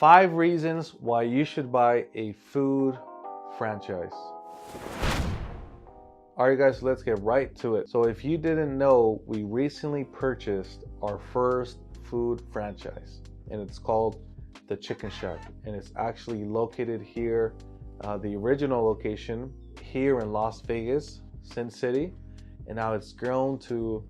5 reasons why you should buy a food franchise. Alright guys, let's get right to it. So if you didn't know, we recently purchased our first food franchise, and it's called The Chicken Shack, and it's actually located here, the original location here in Las Vegas, Sin City, and now it's grown to,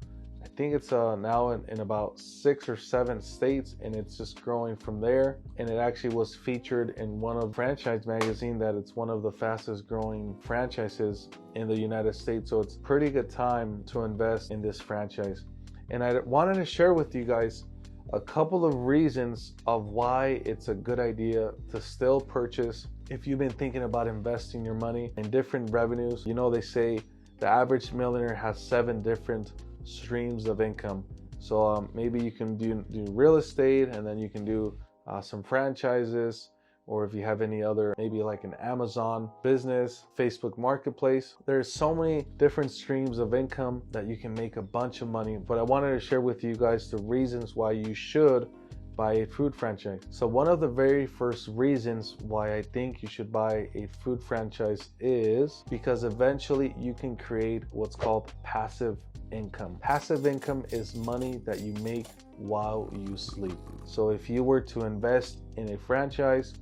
I think it's now in about 6 or 7 states, and it's just growing from there. And it actually was featured in one of Franchise Magazine that it's one of the fastest growing franchises in the United States. So it's a pretty good time to invest in this franchise. And I wanted to share with you guys a couple of reasons of why it's a good idea to still purchase if you've been thinking about investing your money in different revenues. You know, they say the average millionaire has 7 different streams of income. So maybe you can do real estate, and then you can do some franchises, or if you have any other, maybe like an Amazon business, Facebook Marketplace. There's so many different streams of income that you can make a bunch of money. But I wanted to share with you guys the reasons why you should buy a food franchise. So one of the very first reasons why I think you should buy a food franchise is because eventually you can create what's called passive income. Passive income is money that you make while you sleep. So if you were to invest in a franchise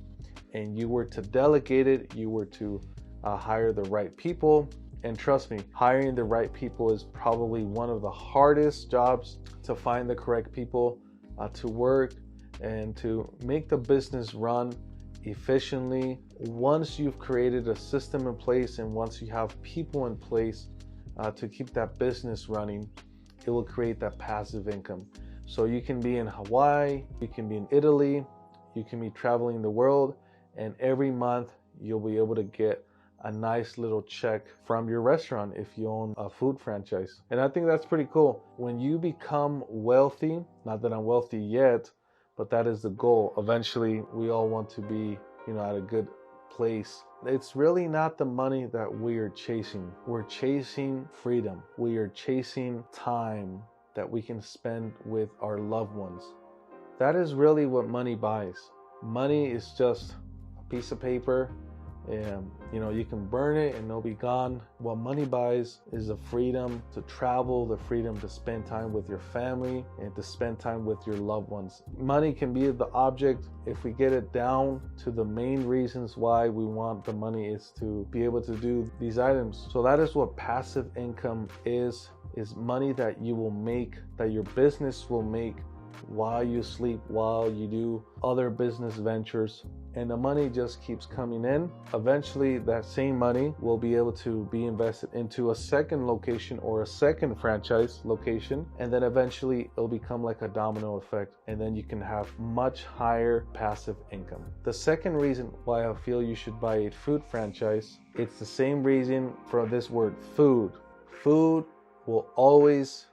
and you were to delegate it, you were to hire the right people, and trust me, hiring the right people is probably one of the hardest jobs to find the correct people to work and to make the business run efficiently. Once you've created a system in place and once you have people in place to keep that business running, it will create that passive income. So you can be in Hawaii, you can be in Italy, you can be traveling the world, and every month you'll be able to get a nice little check from your restaurant if you own a food franchise. And I think that's pretty cool. When you become wealthy, not that I'm wealthy yet, but that is the goal. Eventually, we all want to be, at a good place. It's really not the money that we are chasing. We're chasing freedom. We are chasing time that we can spend with our loved ones. That is really what money buys. Money is just a piece of paper, and you can burn it and it'll be gone. What money buys is the freedom to travel, the freedom to spend time with your family, and to spend time with your loved ones. Money can be the object. If we get it down to the main reasons why we want the money is to be able to do these items. So that is what passive income is money that you will make, that your business will make while you sleep, while you do other business ventures, and the money just keeps coming in. Eventually that same money will be able to be invested into a second location or a second franchise location, and then eventually it'll become like a domino effect, and then you can have much higher passive income. The second reason why I feel you should buy a food franchise, it's the same reason for this word food. Food will always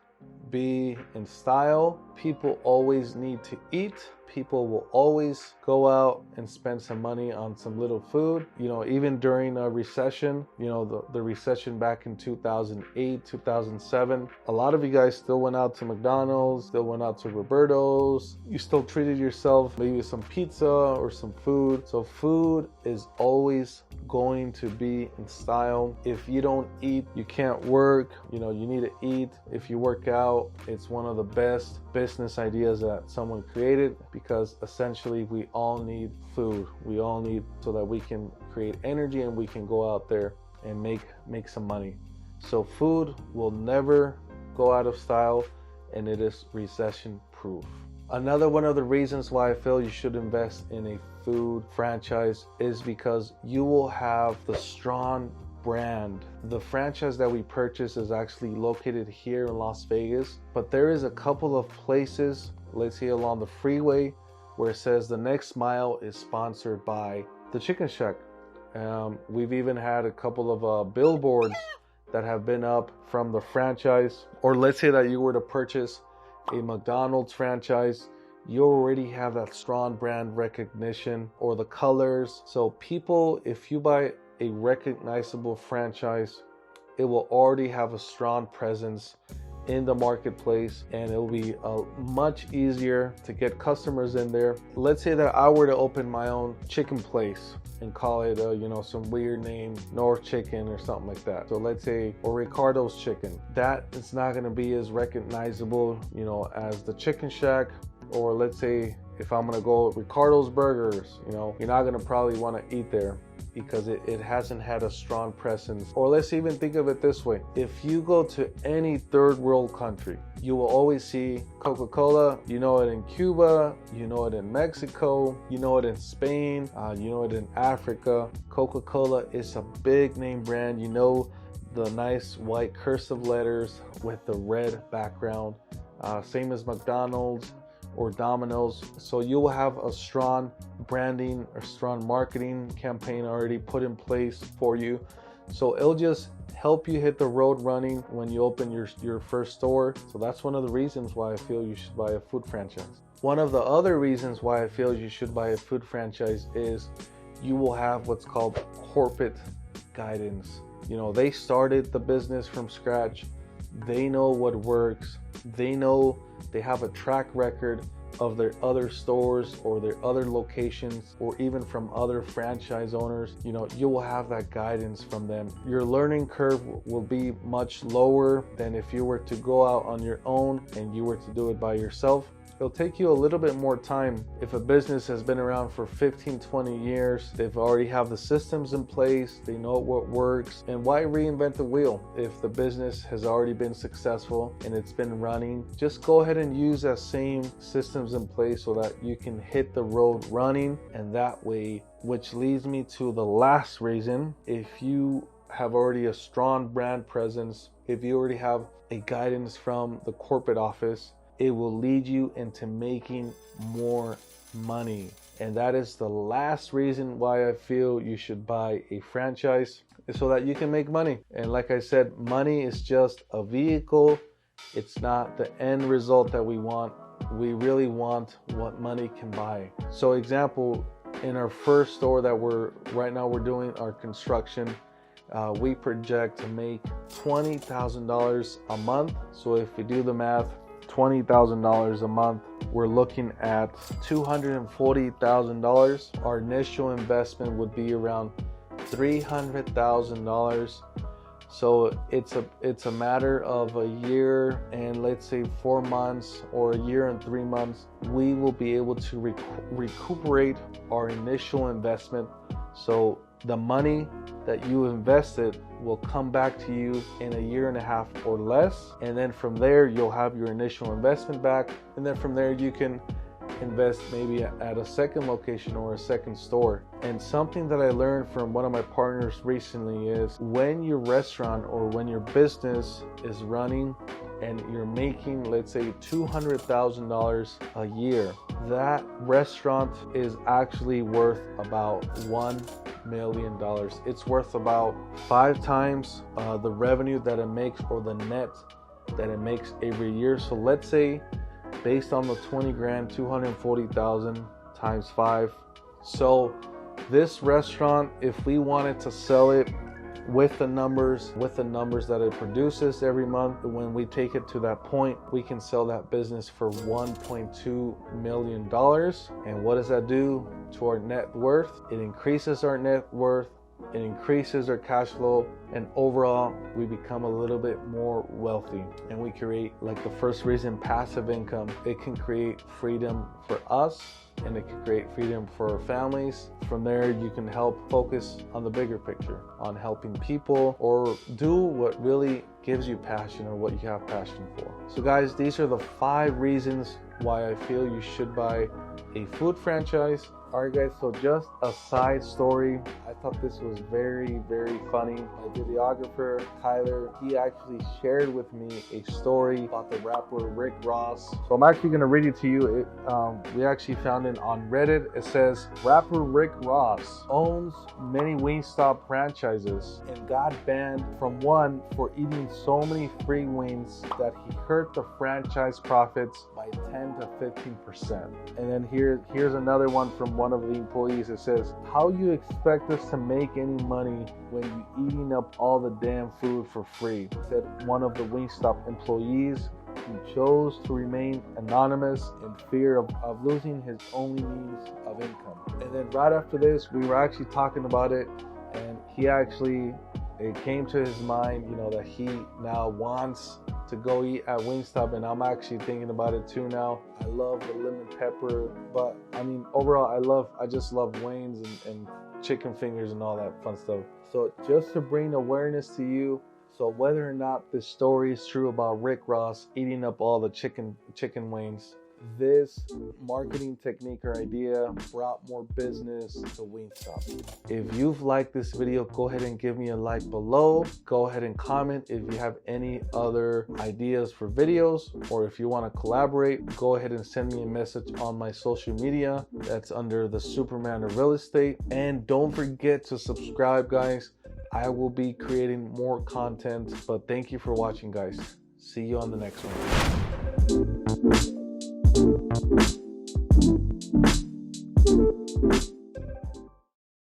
be in style. People always need to eat. People will always go out and spend some money on some little food. Even during a recession, the recession back in 2008, 2007, a lot of you guys still went out to McDonald's, still went out to Roberto's. You still treated yourself maybe some pizza or some food. So food is always going to be in style. If you don't eat, you can't work. You need to eat. If you work out, it's one of the best business ideas that someone created, because essentially we all need food. We all need so that we can create energy and we can go out there and make some money. So food will never go out of style, and it is recession proof. Another one of the reasons why I feel you should invest in a food franchise is because you will have the strong brand. The franchise that we purchased is actually located here in Las Vegas, but there is a couple of places, let's say along the freeway, where it says the next mile is sponsored by The Chicken Shack. We've even had a couple of billboards that have been up from the franchise. Or let's say that you were to purchase a McDonald's franchise, you already have that strong brand recognition or the colors. So people, if you buy a recognizable franchise, it will already have a strong presence in the marketplace, and it'll be much easier to get customers in there. Let's say that I were to open my own chicken place and call it some weird name, North Chicken or something like that. So let's say, or Ricardo's Chicken. That is not going to be as recognizable as the Chicken Shack. Or let's say if I'm going to go Ricardo's Burgers, you're not going to probably want to eat there because it hasn't had a strong presence. Or let's even think of it this way. If you go to any third world country, you will always see Coca-Cola. You know it in Cuba, you know it in Mexico, you know it in Spain, you know it in Africa. Coca-Cola is a big name brand. You know the nice white cursive letters with the red background. Same as McDonald's or Domino's. So you will have a strong branding or strong marketing campaign already put in place for you. So it'll just help you hit the road running when you open your first store. So that's one of the reasons why I feel you should buy a food franchise. One of the other reasons why I feel you should buy a food franchise is you will have what's called corporate guidance. They started the business from scratch. They know what works. They have a track record of their other stores or their other locations, or even from other franchise owners. You will have that guidance from them. Your learning curve will be much lower than if you were to go out on your own and you were to do it by yourself. It'll take you a little bit more time. If a business has been around for 15, 20 years, they've already have the systems in place, they know what works, and why reinvent the wheel? If the business has already been successful and it's been running, just go ahead and use that same systems in place so that you can hit the road running. And that way, which leads me to the last reason, if you have already a strong brand presence, if you already have a guidance from the corporate office, it will lead you into making more money. And that is the last reason why I feel you should buy a franchise, is so that you can make money. And like I said, money is just a vehicle. It's not the end result that we want. We really want what money can buy. So example, in our first store that we're doing our construction, we project to make $20,000 a month. So if we do the math, $20,000 a month, we're looking at $240,000. Our initial investment would be around $300,000. So it's a matter of a year and let's say 4 months, or a year and 3 months, we will be able to recuperate our initial investment. So the money that you invested will come back to you in a year and a half or less. And then from there, you'll have your initial investment back. And then from there, you can invest maybe at a second location or a second store. And something that I learned from one of my partners recently is when your restaurant or when your business is running and you're making, let's say, $200,000 a year, that restaurant is actually worth about $1 million. It's worth about 5 times the revenue that it makes, or the net that it makes every year. So let's say, based on the 20 grand, 240,000 times 5. So this restaurant, if we wanted to sell it with the numbers that it produces every month, when we take it to that point, we can sell that business for $1.2 million. And what does that do to our net worth? It increases our net worth, it increases our cash flow, and overall we become a little bit more wealthy. And we create, like the first reason, passive income. It can create freedom for us, and it can create freedom for our families. From there, you can help focus on the bigger picture, on helping people, or do what really gives you passion, or what you have passion for. So guys, these are the 5 reasons why I feel you should buy a food franchise. Alright guys, so just a side story. I thought this was very, very funny. My videographer, Tyler, he actually shared with me a story about the rapper Rick Ross. So I'm actually going to read it to you. We actually found it on Reddit. It says, rapper Rick Ross owns many Wingstop franchises and got banned from one for eating so many free wings that he hurt the franchise profits by 10 to 15%. And then here's another one from one one of the employees. It says, "How you expect us to make any money when you eating up all the damn food for free?" Said one of the Wingstop employees, who chose to remain anonymous in fear of losing his only means of income. And then right after this, we were actually talking about it, and it came to his mind, that he now wants to go eat at Wingstop, and I'm actually thinking about it too now. I love the lemon pepper, but I mean, overall, I just love wings and chicken fingers and all that fun stuff. So just to bring awareness to you, so whether or not this story is true about Rick Ross eating up all the chicken wings, this marketing technique or idea brought more business to Wingstop. If you've liked this video, go ahead and give me a like below. Go ahead and comment if you have any other ideas for videos, or if you want to collaborate, go ahead and send me a message on my social media. That's under the Superman of Real Estate. And don't forget to subscribe, guys. I will be creating more content, but thank you for watching, guys. See you on the next one.